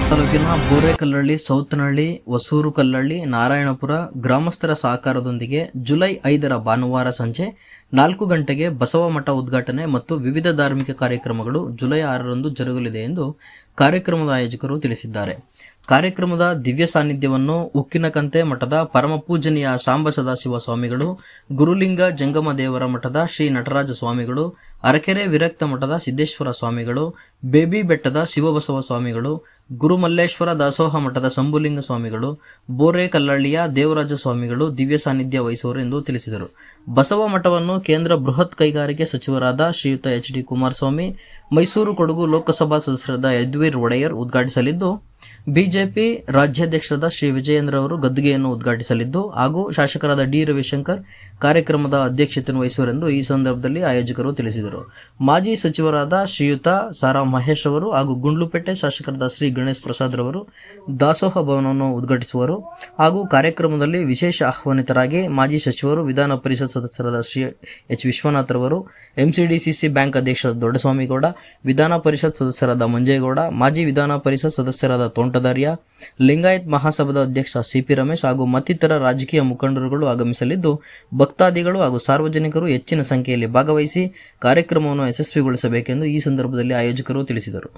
ತಾಲೂಕಿನ ಬೋರೇಕಲ್ಲಹಳ್ಳಿ, ಸೌತನಹಳ್ಳಿ, ಹೊಸೂರು ಕಲ್ಲಹಳ್ಳಿ, ನಾರಾಯಣಪುರ ಗ್ರಾಮಸ್ಥರ ಸಹಕಾರದೊಂದಿಗೆ ಜುಲೈ 5ರ ಭಾನುವಾರ ಸಂಜೆ 4 ಗಂಟೆಗೆ ಬಸವ ಮಠ ಉದ್ಘಾಟನೆ ಮತ್ತು ವಿವಿಧ ಧಾರ್ಮಿಕ ಕಾರ್ಯಕ್ರಮಗಳು ಜುಲೈ 6ರಂದು ಜರುಗಲಿದೆ ಎಂದು ಕಾರ್ಯಕ್ರಮದ ಆಯೋಜಕರು ತಿಳಿಸಿದ್ದಾರೆ. ಕಾರ್ಯಕ್ರಮದ ದಿವ್ಯ ಸಾನ್ನಿಧ್ಯವನ್ನು ಉಕ್ಕಿನಕಂತೆ ಮಠದ ಪರಮಪೂಜನೀಯ ಶಾಂಬ ಸದಾಶಿವ ಸ್ವಾಮಿಗಳು, ಗುರುಲಿಂಗ ಜಂಗಮ ದೇವರ ಮಠದ ಶ್ರೀ ನಟರಾಜ ಸ್ವಾಮಿಗಳು, ಅರಕೆರೆ ವಿರಕ್ತ ಮಠದ ಸಿದ್ದೇಶ್ವರ ಸ್ವಾಮಿಗಳು, ಬೇಬಿ ಬೆಟ್ಟದ ಶಿವಬಸವ ಸ್ವಾಮಿಗಳು, ಗುರುಮಲ್ಲೇಶ್ವರ ದಾಸೋಹ ಮಠದ ಶಂಭುಲಿಂಗ ಸ್ವಾಮಿಗಳು, ಬೋರೇಕಲ್ಲಹಳ್ಳಿಯ ದೇವರಾಜ ಸ್ವಾಮಿಗಳು ದಿವ್ಯ ಸಾನ್ನಿಧ್ಯ ವಹಿಸುವರು ಎಂದು ತಿಳಿಸಿದರು. ಬಸವ ಮಠವನ್ನು ಕೇಂದ್ರ ಬೃಹತ್ ಕೈಗಾರಿಕೆ ಸಚಿವರಾದ ಶ್ರೀಯುತ ಎಚ್.ಡಿ. ಕುಮಾರಸ್ವಾಮಿ, ಮೈಸೂರು ಕೊಡಗು ಲೋಕಸಭಾ ಸದಸ್ಯರಾದ ಯದುವೀರ್ ಒಡೆಯರ್ ಉದ್ಘಾಟಿಸಲಿದ್ದು, ಬಿಜೆಪಿ ರಾಜ್ಯಾಧ್ಯಕ್ಷರಾದ ಶ್ರೀ ವಿಜಯೇಂದ್ರ ಅವರು ಗದ್ದುಗೆಯನ್ನು ಉದ್ಘಾಟಿಸಲಿದ್ದು ಹಾಗೂ ಶಾಸಕರಾದ ಡಿ. ರವಿಶಂಕರ್ ಕಾರ್ಯಕ್ರಮದ ಅಧ್ಯಕ್ಷತೆಯನ್ನು ವಹಿಸುವರೆಂದು ಈ ಸಂದರ್ಭದಲ್ಲಿ ಆಯೋಜಕರು ತಿಳಿಸಿದರು. ಮಾಜಿ ಸಚಿವರಾದ ಶ್ರೀಯುತ ಸಾರಾ ಮಹೇಶ್ ಅವರು ಹಾಗೂ ಗುಂಡ್ಲುಪೇಟೆ ಶಾಸಕರಾದ ಶ್ರೀ ಗಣೇಶ್ ಪ್ರಸಾದ್ ರವರು ದಾಸೋಹ ಭವನವನ್ನು ಉದ್ಘಾಟಿಸುವರು ಹಾಗೂ ಕಾರ್ಯಕ್ರಮದಲ್ಲಿ ವಿಶೇಷ ಆಹ್ವಾನಿತರಾಗಿ ಮಾಜಿ ಸಚಿವರು, ವಿಧಾನ ಪರಿಷತ್ ಸದಸ್ಯರಾದ ಶ್ರೀ ಎಚ್. ವಿಶ್ವನಾಥ್ ರವರು, ಎಂಸಿಡಿಸಿಸಿ ಬ್ಯಾಂಕ್ ಅಧ್ಯಕ್ಷರಾದ ದೊಡ್ಡಸ್ವಾಮಿಗೌಡ, ವಿಧಾನ ಪರಿಷತ್ ಸದಸ್ಯರಾದ ಮಂಜೇಗೌಡ, ಮಾಜಿ ವಿಧಾನ ಪರಿಷತ್ ಸದಸ್ಯರಾದ ತೋಂಟದಾರ್ಯ, ಲಿಂಗಾಯತ್ ಮಹಾಸಭಾದ ಅಧ್ಯಕ್ಷ ಸಿಪಿ ರಮೇಶ್ ಹಾಗೂ ಮತ್ತಿತರ ರಾಜಕೀಯ ಮುಖಂಡರುಗಳು ಆಗಮಿಸಲಿದ್ದು, ಭಕ್ತಾದಿಗಳು ಹಾಗೂ ಸಾರ್ವಜನಿಕರು ಹೆಚ್ಚಿನ ಸಂಖ್ಯೆಯಲ್ಲಿ ಭಾಗವಹಿಸಿ ಕಾರ್ಯಕ್ರಮವನ್ನು ಯಶಸ್ವಿಗೊಳಿಸಬೇಕೆಂದು ಈ ಸಂದರ್ಭದಲ್ಲಿ ಆಯೋಜಕರು ತಿಳಿಸಿದರು.